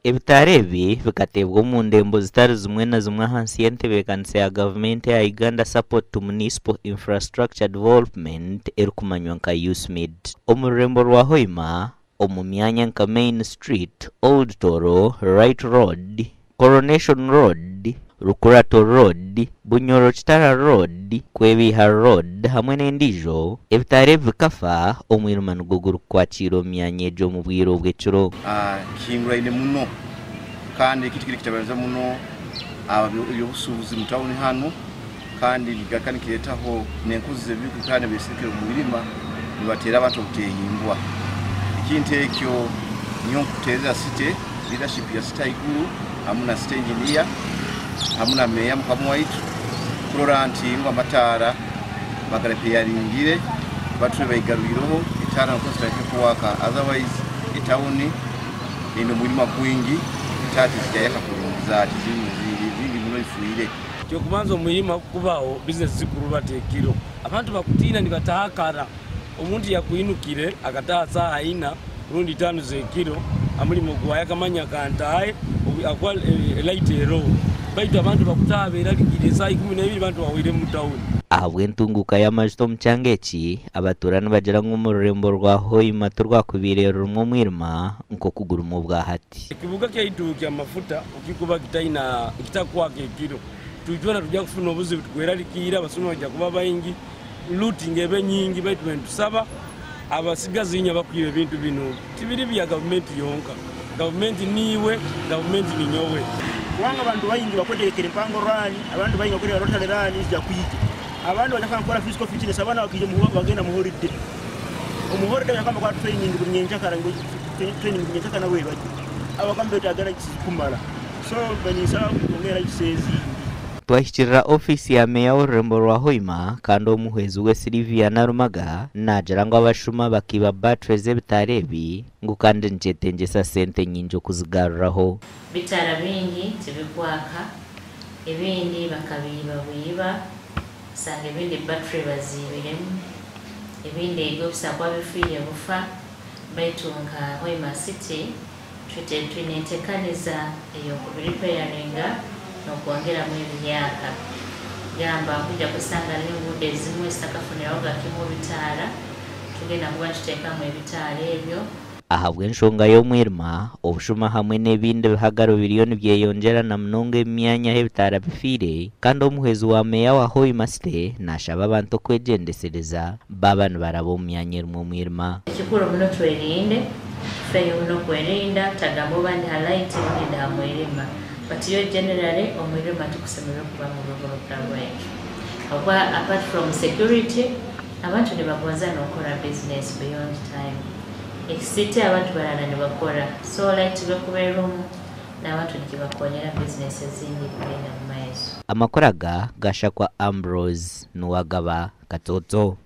Ebitare ebi bikatebwa mu ndembo zitari zimwe na zimwe hansi y'entebe kanisa ya gavumenti ya Uganda Support to Municipal Infrastructure Development erukumanywa nka USMID. Omu rurembo rwa Hoima, omu myanya nka Main Street, Old Toro, Right Road, Coronation Road, Rukurato Road, Bunyoro Chitara Road, Kwebiha Road hamwe n'endijo ebitare bikafa omwirima nuguguru kwakira myanya ejo mu bwiro bw'ekiro. Kinguraine muno kandi kitikiri kitabanza muno yobusubuzi mu town hano kandi bigakanikiretaho n'enkuzi z'ebiku kandi besikira mu birima nibatera abantu kuteyimbwa. Ikintu ekyo nyo kuteza city leadership ya city iguru amuna city engineer amuna meya mukamu waitu kuroranti ngo amatara bagalepe yaringire batwe bayigaruyiroho itara no construct kuwaka otherwise itawuni ino mulima kwingi itati zikayaka kurunza zindi muno ifuire cyo kubanza umuyima kubaho business zikuru batekiro abantu bakutina nibatahakara umuntu yakuinukire akataza haina rundi tanu zekiro amuli mugwa yakamanya kantaye akwa light ero baitu abantu bakutabera ligire saa 12 abantu bawire mu town. Ahabwe ntunguka y'amajito mcyangechi abaturani bagira nk'umurembo rwa Hoima turwakubire rumwe mwirima nko kugura mu bwa hati. Ikibuga cyaitukya amafuta ukikuba kitaina kitakuwa kekiro tujona tujya kufuna obuzi bitwera likira basoma bajya kuba bayingi looting ebe nyingi baitu 27 abasigazi nya bakwibe bintu bino tibiri bya government yonka government niwe government ninyowe wanga abantu bayingi bakodekere mpango rani abantu bayingi bakodekere rotary rani zya kuyike abantu bajya gukora physical fitness abana bakije mu bagenda mu holiday umuhoride yakamba kwa training bunyenja karango training bunyenja kana we baje abakambe tagara kumara so banyisa kongera isezi. Twashikirira ofisi ya meya w'ururembo rwa Hoima kandi omuhwezi we Silvia Narumaga nagira ngo abashuma bakiba batteries z'ebitare ebi ngo kandi njetengesa sente nyinjo kuzigaruraho. Bitara bingi tibikwaka ebindi bakabiba sanga ebindi battery bazibiremu ebindi ego bisakwa bifiye bufa baitunga Hoima City tunetekaniza eyo repairinga no kuongera mu myaka gamba kujja kusanga n'enguudo ezimu esitakafuniraho gakimu bitara tugenda kuba tuteka mu ebitara ebyo. Ahabwe enshonga y'omwirima obushuma hamwe n'ebindi bihagaro biliyoni byeyongera na munonga emyanya y'ebitara bifire kandi omuhwezi wa meya wa Hoima City nashaba abantu kwegendesereza baba nibaraba omu myanya erimu omwirima. Ekikuru muno twerinde feyo muno kwerinda tagambo bandi halight bindi hamwirima but you generally omwirima tukusemera kuba mu rugo rwetu. Apart from security abantu nibagonza n'okora business beyond time. Ekisite abantu barana nibakora so light bekuberumu n'abantu nikibakonyera business ezindi kugenda mu maiso. Amakoraga gashakwa Ambrose Nuwagaba Katoto.